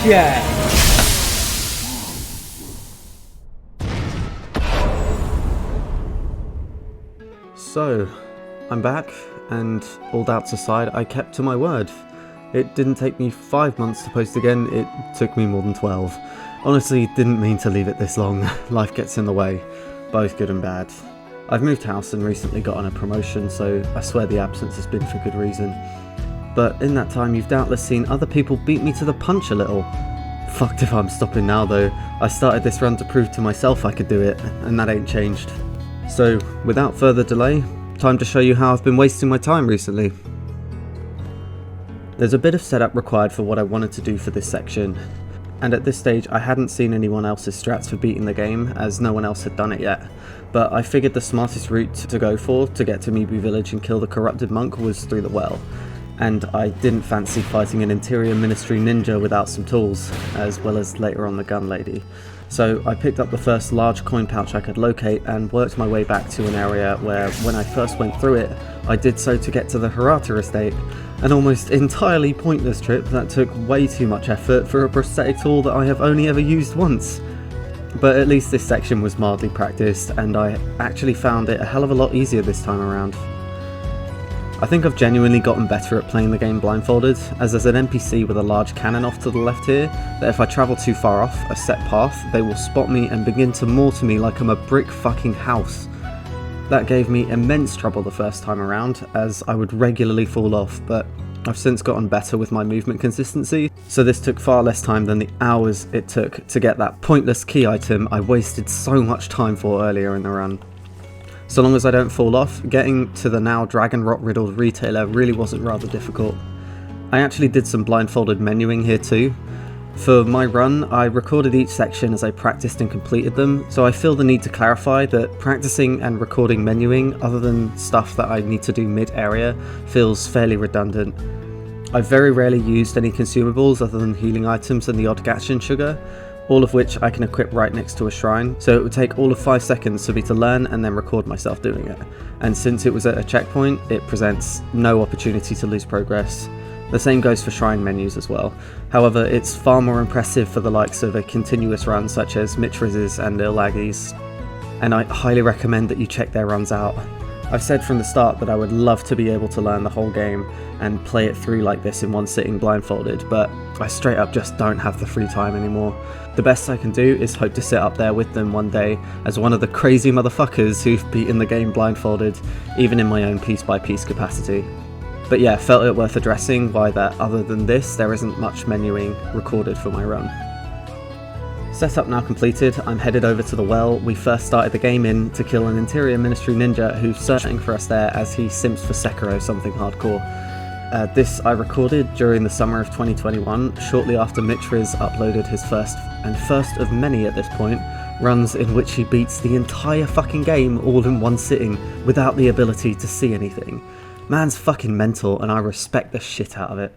Yeah! So, I'm back, and all doubts aside, I kept to my word. It didn't take me 5 months to post again, it took me more than 12. Honestly, didn't mean to leave it this long. Life gets in the way, both good and bad. I've moved house and recently got on a promotion, so I swear the absence has been for good reason. But in that time, you've doubtless seen other people beat me to the punch a little. Fucked if I'm stopping now though. I started this run to prove to myself I could do it, and that ain't changed. So, without further delay, time to show you how I've been wasting my time recently. There's a bit of setup required for what I wanted to do for this section, and at this stage I hadn't seen anyone else's strats for beating the game, as no one else had done it yet, but I figured the smartest route to go for to get to Mibu village and kill the corrupted monk was through the well, and I didn't fancy fighting an interior ministry ninja without some tools, as well as later on the gun lady. So I picked up the first large coin pouch I could locate and worked my way back to an area where, when I first went through it, I did so to get to the Hirata estate, an almost entirely pointless trip that took way too much effort for a prosthetic tool that I have only ever used once. But at least this section was mildly practiced, and I actually found it a hell of a lot easier this time around. I think I've genuinely gotten better at playing the game blindfolded, as there's an NPC with a large cannon off to the left here, that if I travel too far off a set path, they will spot me and begin to mortar me like I'm a brick fucking house. That gave me immense trouble the first time around, as I would regularly fall off, but I've since gotten better with my movement consistency, so this took far less time than the hours it took to get that pointless key item I wasted so much time for earlier in the run. So long as I don't fall off, getting to the now dragon rot riddled retailer really wasn't rather difficult. I actually did some blindfolded menuing here too. For my run, I recorded each section as I practiced and completed them, so I feel the need to clarify that practicing and recording menuing, other than stuff that I need to do mid-area, feels fairly redundant. I've very rarely used any consumables other than healing items and the odd Gatchin sugar, all of which I can equip right next to a shrine, so it would take all of 5 seconds for me to learn and then record myself doing it. And since it was at a checkpoint, it presents no opportunity to lose progress. The same goes for shrine menus as well. However, it's far more impressive for the likes of a continuous run such as Mitriz's and Ilagi's, and I highly recommend that you check their runs out. I've said from the start that I would love to be able to learn the whole game and play it through like this in one sitting blindfolded, but I straight up just don't have the free time anymore. The best I can do is hope to sit up there with them one day as one of the crazy motherfuckers who've beaten the game blindfolded, even in my own piece-by-piece capacity. But yeah, felt it worth addressing why that other than this, there isn't much menuing recorded for my run. Setup now completed, I'm headed over to the well we first started the game in to kill an interior ministry ninja who's searching for us there as he simps for Sekiro something hardcore. This I recorded during the summer of 2021, shortly after Mitriz uploaded his first of many at this point, runs in which he beats the entire fucking game all in one sitting without the ability to see anything. Man's fucking mental and I respect the shit out of it.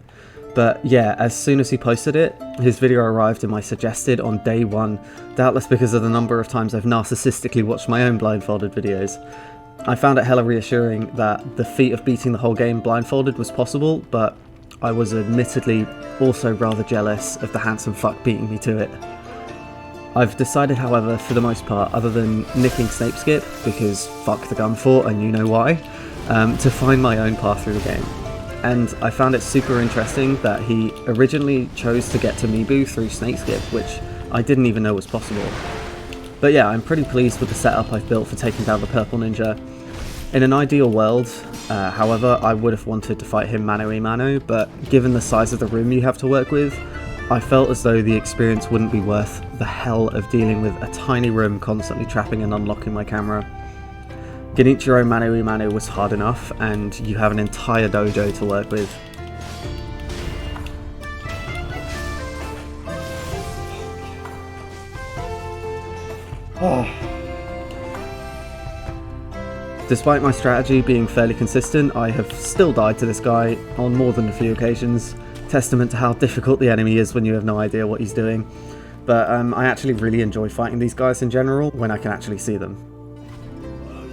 But yeah, as soon as he posted it, his video arrived in my suggested on day one, doubtless because of the number of times I've narcissistically watched my own blindfolded videos. I found it hella reassuring that the feat of beating the whole game blindfolded was possible, but I was admittedly also rather jealous of the handsome fuck beating me to it. I've decided, however, for the most part, other than nicking Snape Skip, because fuck the gun fort and you know why, to find my own path through the game. And I found it super interesting that he originally chose to get to Mibu through Snake Skip, which I didn't even know was possible. But yeah, I'm pretty pleased with the setup I've built for taking down the purple ninja. In an ideal world, however, I would have wanted to fight him mano a mano, but given the size of the room you have to work with, I felt as though the experience wouldn't be worth the hell of dealing with a tiny room constantly trapping and unlocking my camera. Genichiro mano a mano was hard enough, and you have an entire dojo to work with. Despite my strategy being fairly consistent, I have still died to this guy on more than a few occasions, testament to how difficult the enemy is when you have no idea what he's doing. But I actually really enjoy fighting these guys in general when I can actually see them.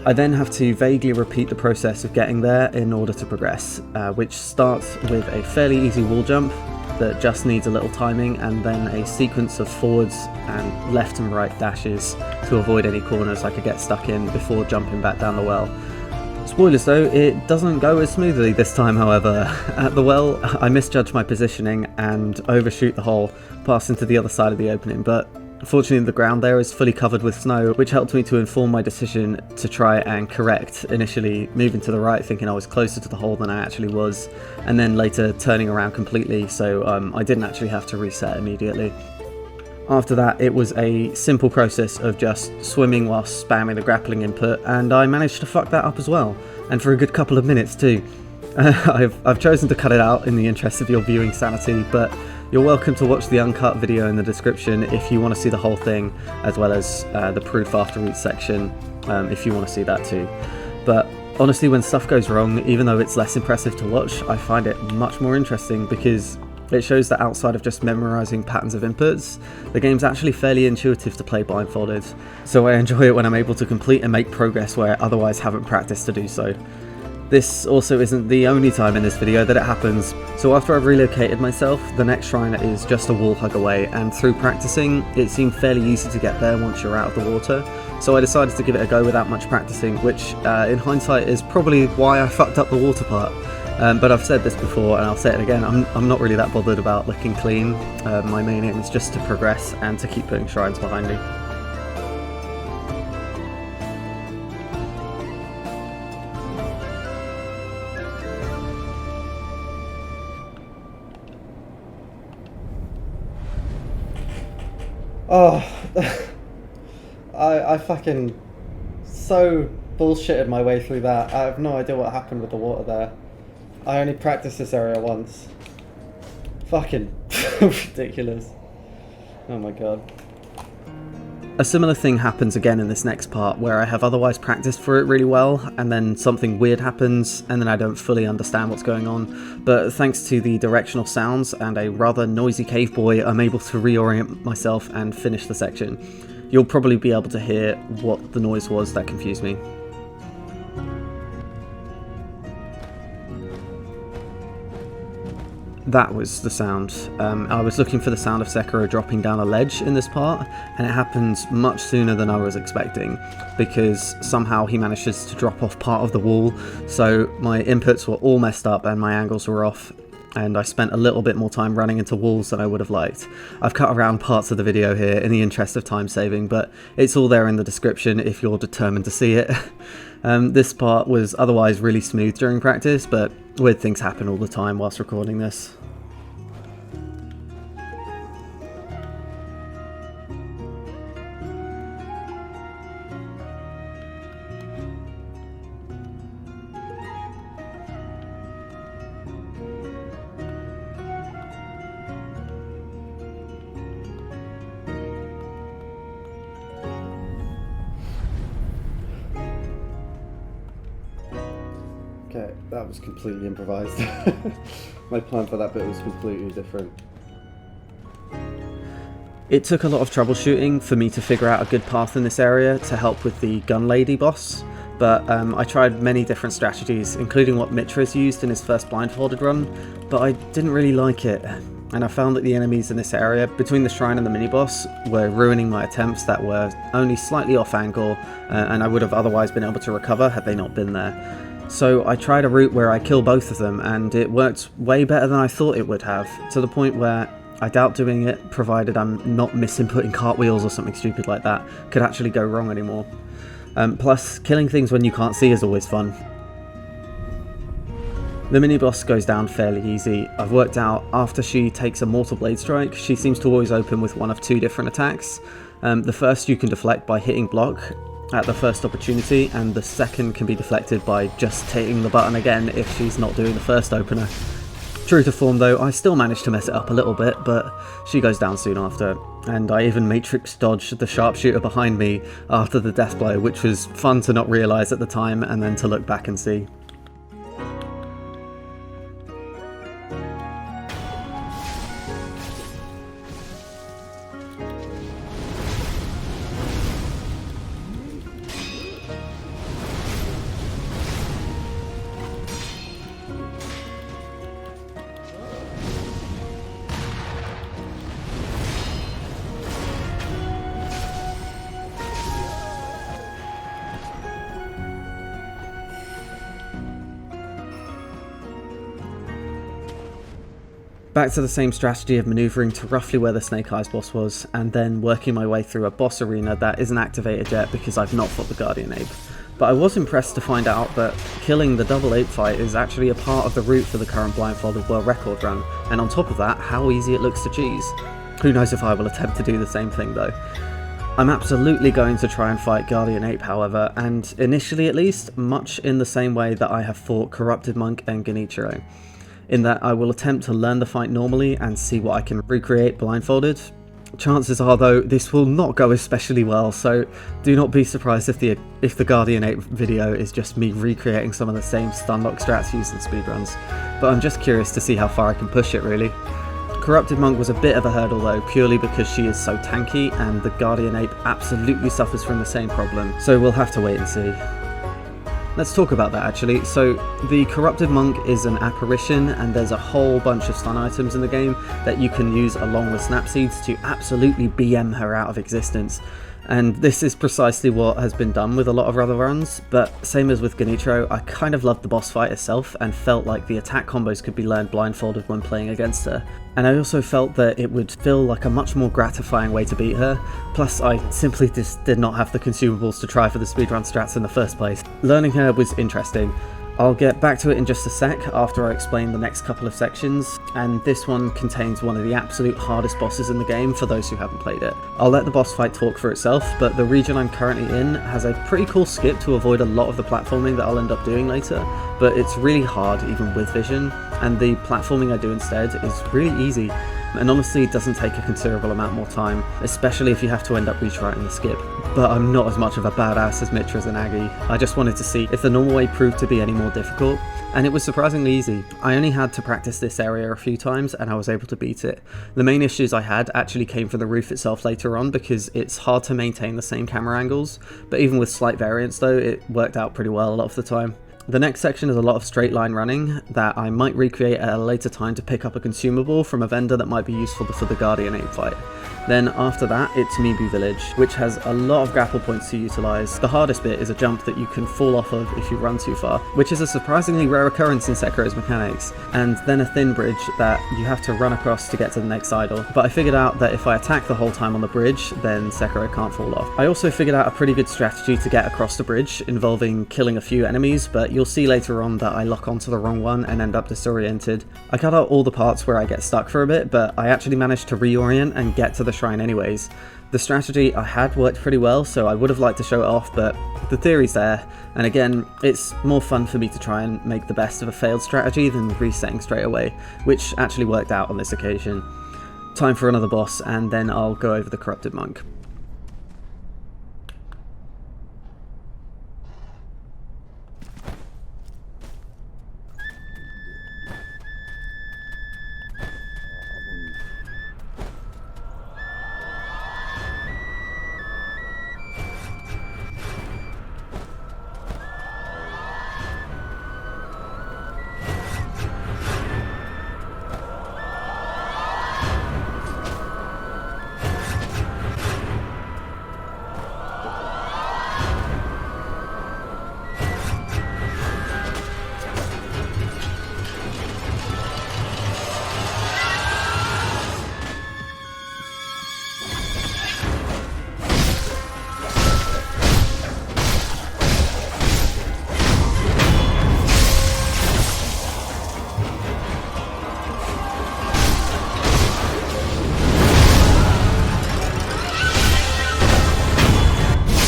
I then have to vaguely repeat the process of getting there in order to progress, which starts with a fairly easy wall jump, that just needs a little timing, and then a sequence of forwards and left and right dashes to avoid any corners I could get stuck in before jumping back down the well. Spoilers though, it doesn't go as smoothly this time however. At the well, I misjudged my positioning and overshoot the hole, passing to the other side of the opening, but fortunately the ground there is fully covered with snow, which helped me to inform my decision to try and correct, initially moving to the right thinking I was closer to the hole than I actually was, and then later turning around completely so I didn't actually have to reset immediately. After that, it was a simple process of just swimming whilst spamming the grappling input, and I managed to fuck that up as well, and for a good couple of minutes too. I've chosen to cut it out in the interest of your viewing sanity, but you're welcome to watch the uncut video in the description if you want to see the whole thing, as well as the proof after each section if you want to see that too. But honestly, when stuff goes wrong, even though it's less impressive to watch, I find it much more interesting because it shows that outside of just memorising patterns of inputs, the game's actually fairly intuitive to play blindfolded, so I enjoy it when I'm able to complete and make progress where I otherwise haven't practiced to do so. This also isn't the only time in this video that it happens, so after I've relocated myself, the next shrine is just a wall hug away, and through practicing, it seemed fairly easy to get there once you're out of the water, so I decided to give it a go without much practicing, which in hindsight is probably why I fucked up the water part. But I've said this before and I'll say it again, I'm not really that bothered about looking clean. My main aim is just to progress and to keep putting shrines behind me. Oh, I fucking so bullshitted my way through that. I have no idea what happened with the water there. I only practiced this area once. Fucking ridiculous. Oh my god. A similar thing happens again in this next part, where I have otherwise practiced for it really well, and then something weird happens, and then I don't fully understand what's going on, but thanks to the directional sounds and a rather noisy cave boy, I'm able to reorient myself and finish the section. You'll probably be able to hear what the noise was that confused me. That was the sound. I was looking for the sound of Sekiro dropping down a ledge in this part, and it happens much sooner than I was expecting, because somehow he manages to drop off part of the wall, so my inputs were all messed up and my angles were off, and I spent a little bit more time running into walls than I would have liked. I've cut around parts of the video here in the interest of time saving, but it's all there in the description if you're determined to see it. This part was otherwise really smooth during practice, but weird things happen all the time whilst recording this. Okay, that was completely improvised. My plan for that bit was completely different. It took a lot of troubleshooting for me to figure out a good path in this area to help with the gun lady boss, but I tried many different strategies, including what Mitra's used in his first blindfolded run, but I didn't really like it, and I found that the enemies in this area, between the shrine and the mini-boss, were ruining my attempts that were only slightly off angle, and I would have otherwise been able to recover had they not been there. So I tried a route where I kill both of them, and it worked way better than I thought it would have, to the point where I doubt doing it, provided I'm not misinputting cartwheels or something stupid like that, could actually go wrong anymore. Plus, killing things when you can't see is always fun. The mini-boss goes down fairly easy. I've worked out after she takes a mortal blade strike, she seems to always open with one of two different attacks. The first you can deflect by hitting block at the first opportunity, and the second can be deflected by just hitting the button again if she's not doing the first opener. True to form though, I still managed to mess it up a little bit, but she goes down soon after, and I even matrix dodged the sharpshooter behind me after the death blow, which was fun to not realise at the time and then to look back and see. Back to the same strategy of maneuvering to roughly where the Snake Eyes boss was, and then working my way through a boss arena that isn't activated yet because I've not fought the Guardian Ape. But I was impressed to find out that killing the double ape fight is actually a part of the route for the current Blindfolded World Record run, and on top of that, how easy it looks to cheese. Who knows if I will attempt to do the same thing though. I'm absolutely going to try and fight Guardian Ape however, and initially at least, much in the same way that I have fought Corrupted Monk and Genichiro, in that I will attempt to learn the fight normally and see what I can recreate blindfolded. Chances are though, this will not go especially well, so do not be surprised if the Guardian Ape video is just me recreating some of the same stunlock strats used in speedruns, but I'm just curious to see how far I can push it really. Corrupted Monk was a bit of a hurdle though, purely because she is so tanky and the Guardian Ape absolutely suffers from the same problem, so we'll have to wait and see. Let's talk about that actually. So the Corrupted Monk is an apparition and there's a whole bunch of stun items in the game that you can use along with snap seeds to absolutely BM her out of existence. And this is precisely what has been done with a lot of other runs, but same as with Genichiro, I kind of loved the boss fight itself and felt like the attack combos could be learned blindfolded when playing against her. And I also felt that it would feel like a much more gratifying way to beat her, plus I simply just did not have the consumables to try for the speedrun strats in the first place. Learning her was interesting. I'll get back to it in just a sec after I explain the next couple of sections, and this one contains one of the absolute hardest bosses in the game for those who haven't played it. I'll let the boss fight talk for itself, but the region I'm currently in has a pretty cool skip to avoid a lot of the platforming that I'll end up doing later, but it's really hard even with vision, and the platforming I do instead is really easy, and honestly it doesn't take a considerable amount more time, especially if you have to end up retrying the skip. But I'm not as much of a badass as Mitras and Aggie. I just wanted to see if the normal way proved to be any more difficult, and it was surprisingly easy. I only had to practice this area a few times and I was able to beat it. The main issues I had actually came from the roof itself later on because it's hard to maintain the same camera angles, but even with slight variance though, it worked out pretty well a lot of the time. The next section is a lot of straight line running that I might recreate at a later time to pick up a consumable from a vendor that might be useful for the Guardian Ape fight. Then after that, it's Mibu Village, which has a lot of grapple points to utilise. The hardest bit is a jump that you can fall off of if you run too far, which is a surprisingly rare occurrence in Sekiro's mechanics, and then a thin bridge that you have to run across to get to the next idol. But I figured out that if I attack the whole time on the bridge, then Sekiro can't fall off. I also figured out a pretty good strategy to get across the bridge, involving killing a few enemies, but you'll see later on that I lock onto the wrong one and end up disoriented. I cut out all the parts where I get stuck for a bit, but I actually managed to reorient and get to the shrine anyways. The strategy I had worked pretty well, so I would have liked to show it off, but the theory's there, and again, it's more fun for me to try and make the best of a failed strategy than resetting straight away, which actually worked out on this occasion. Time for another boss, and then I'll go over the Corrupted Monk.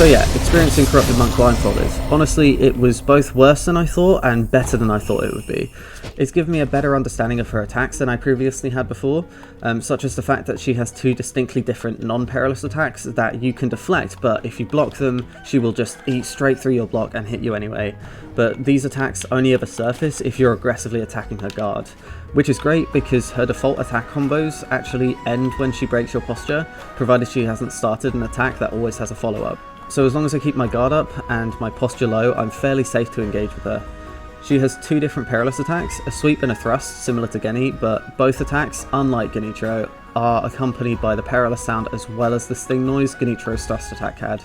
So yeah, experiencing Corrupted Monk blindfolded. Honestly, it was both worse than I thought and better than I thought it would be. It's given me a better understanding of her attacks than I previously had before, such as the fact that she has two distinctly different non-perilous attacks that you can deflect, but if you block them, she will just eat straight through your block and hit you anyway. But these attacks only ever surface if you're aggressively attacking her guard, which is great because her default attack combos actually end when she breaks your posture, provided she hasn't started an attack that always has a follow-up. So as long as I keep my guard up and my posture low, I'm fairly safe to engage with her. She has two different perilous attacks, a sweep and a thrust, similar to Geni, but both attacks, unlike Genichiro, are accompanied by the perilous sound as well as the sting noise Genichiro's thrust attack had.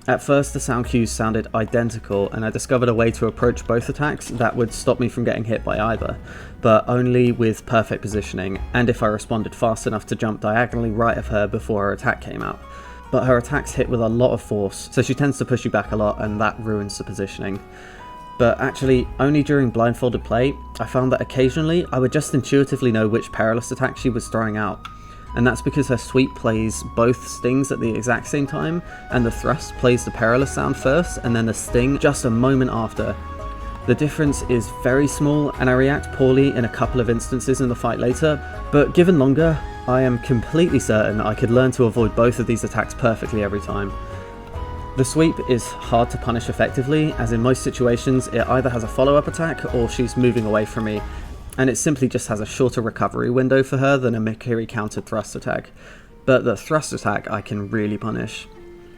At first the sound cues sounded identical, and I discovered a way to approach both attacks that would stop me from getting hit by either, but only with perfect positioning, and if I responded fast enough to jump diagonally right of her before her attack came out. But her attacks hit with a lot of force, so she tends to push you back a lot, and that ruins the positioning. But actually, only during blindfolded play, I found that occasionally I would just intuitively know which perilous attack she was throwing out. And that's because her sweep plays both stings at the exact same time, and the thrust plays the perilous sound first, and then the sting just a moment after. The difference is very small, and I react poorly in a couple of instances in the fight later, but given longer, I am completely certain I could learn to avoid both of these attacks perfectly every time. The sweep is hard to punish effectively, as in most situations it either has a follow-up attack or she's moving away from me, and it simply just has a shorter recovery window for her than a Mikiri countered thrust attack. But the thrust attack I can really punish.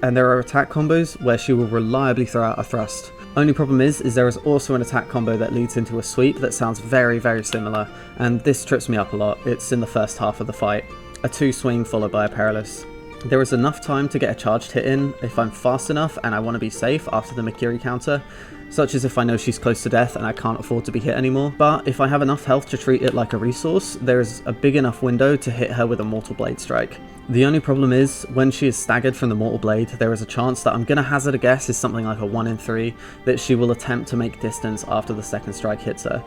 And there are attack combos where she will reliably throw out a thrust. Only problem is there is also an attack combo that leads into a sweep that sounds very similar, and this trips me up a lot. It's in the first half of the fight. A 2 swing followed by a perilous. There is enough time to get a charged hit in if I'm fast enough and I want to be safe after the Mikiri counter, such as if I know she's close to death and I can't afford to be hit anymore. But if I have enough health to treat it like a resource, there is a big enough window to hit her with a Mortal Blade strike. The only problem is, when she is staggered from the Mortal Blade, there is a chance that I'm going to hazard a guess is something like a 1 in 3 that she will attempt to make distance after the second strike hits her.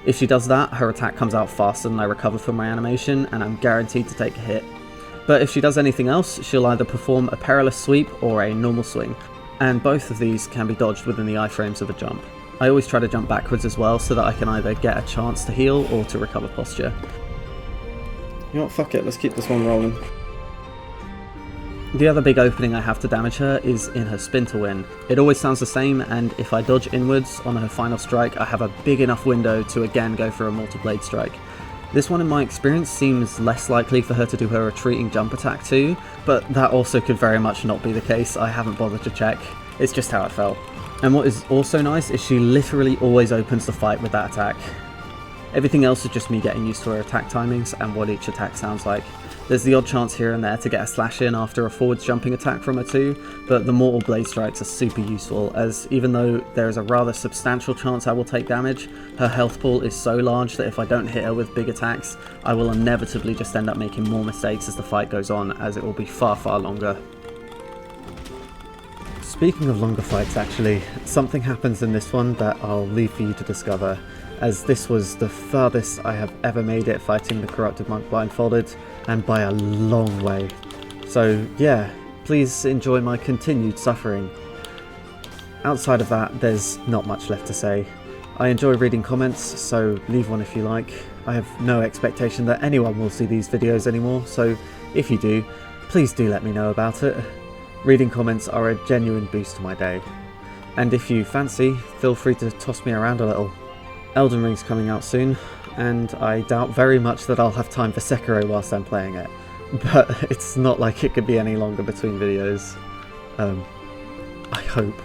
If she does that, her attack comes out faster than I recover from my animation, and I'm guaranteed to take a hit. But if she does anything else, she'll either perform a perilous sweep or a normal swing, and both of these can be dodged within the iframes of a jump. I always try to jump backwards as well, so that I can either get a chance to heal or to recover posture. You know what, fuck it, let's keep this one rolling. The other big opening I have to damage her is in her spin to win. It always sounds the same, and if I dodge inwards on her final strike, I have a big enough window to again go for a Mortal Blade strike. This one in my experience seems less likely for her to do her retreating jump attack too, but that also could very much not be the case. I haven't bothered to check, it's just how it felt. And what is also nice is she literally always opens the fight with that attack. Everything else is just me getting used to her attack timings and what each attack sounds like. There's the odd chance here and there to get a slash in after a forwards jumping attack from her too, but the Mortal Blade strikes are super useful, as even though there is a rather substantial chance I will take damage, her health pool is so large that if I don't hit her with big attacks, I will inevitably just end up making more mistakes as the fight goes on, as it will be far longer. Speaking of longer fights actually, something happens in this one that I'll leave for you to discover, as this was the farthest I have ever made it fighting the Corrupted Monk blindfolded, and by a long way. So yeah, please enjoy my continued suffering. Outside of that, there's not much left to say. I enjoy reading comments, so leave one if you like. I have no expectation that anyone will see these videos anymore, so if you do, please do let me know about it. Reading comments are a genuine boost to my day. And if you fancy, feel free to toss me around a little. Elden Ring's coming out soon, and I doubt very much that I'll have time for Sekiro whilst I'm playing it. But it's not like it could be any longer between videos. I hope.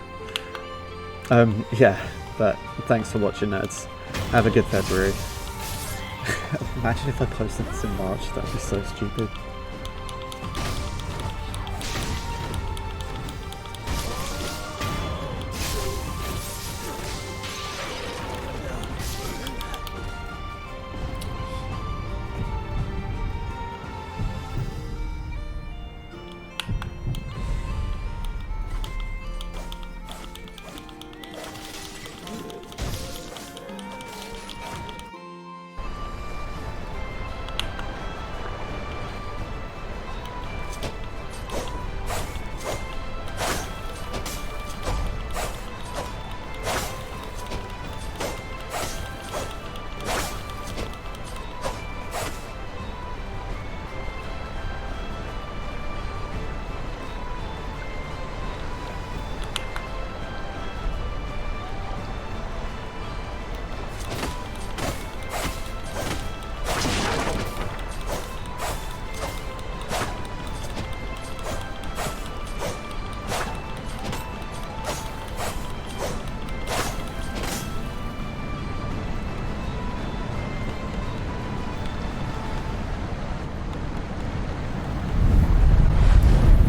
Yeah, but thanks for watching, nerds. Have a good February. Imagine if I posted this in March, that'd be so stupid.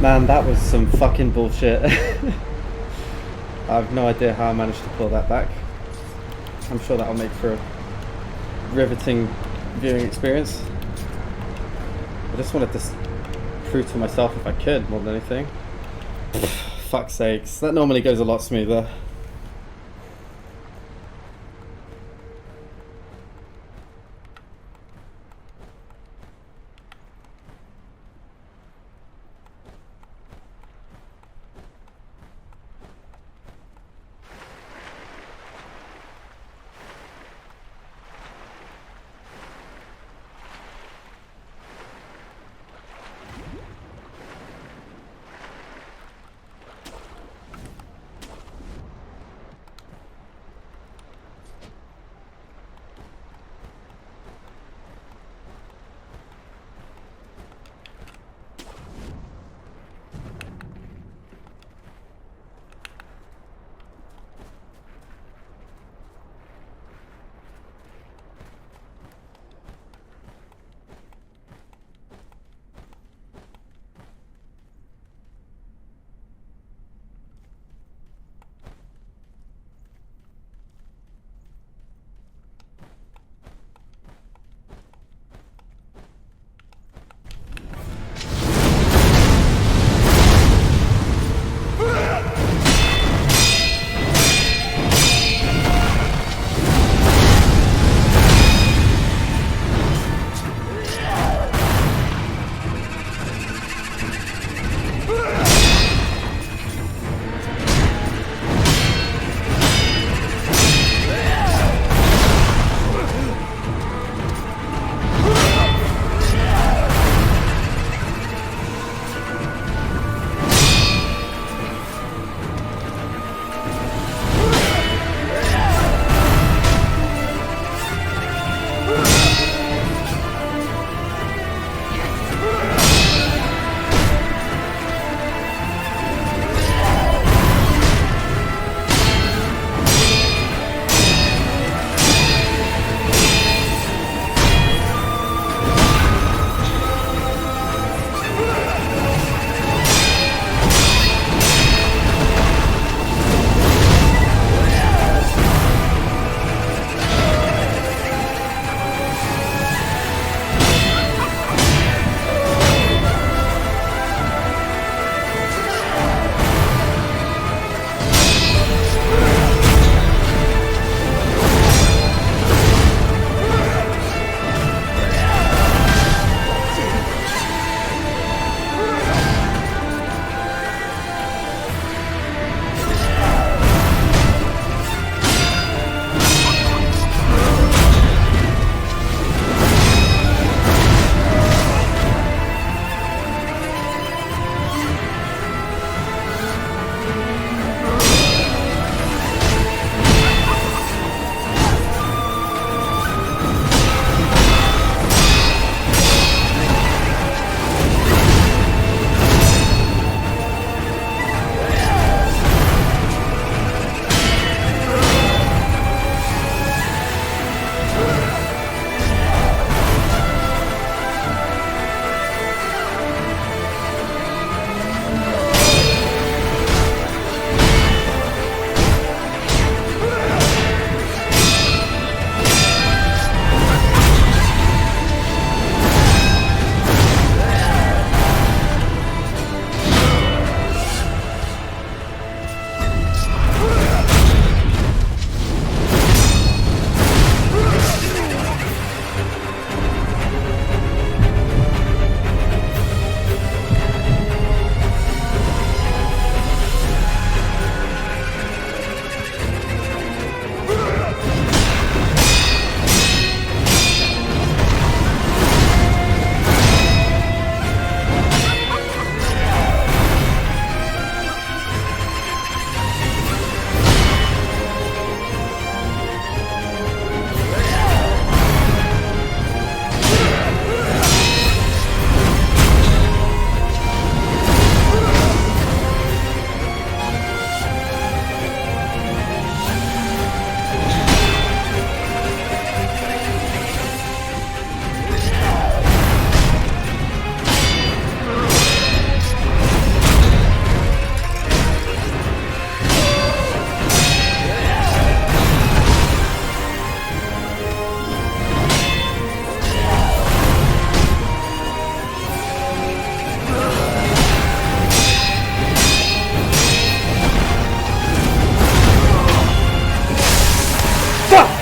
Man, that was some fucking bullshit. I have no idea how I managed to pull that back. I'm sure that'll make for a riveting viewing experience. I just wanted to prove to myself if I could, more than anything. Fuck's sakes, that normally goes a lot smoother.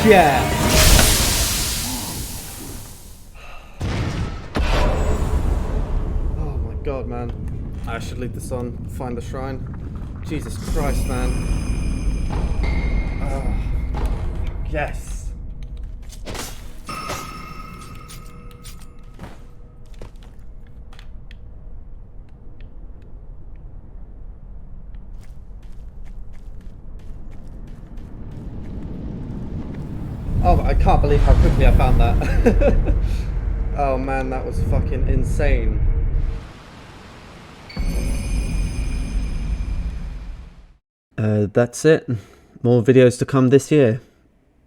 Yeah! Oh my god, man. I should leave this on, find the shrine. Jesus Christ, man. Yes! Oh, I can't believe how quickly I found that. Oh man, that was fucking insane. That's it. More videos to come this year.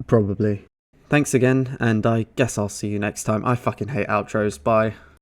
Probably. Thanks again, and I guess I'll see you next time. I fucking hate outros. Bye.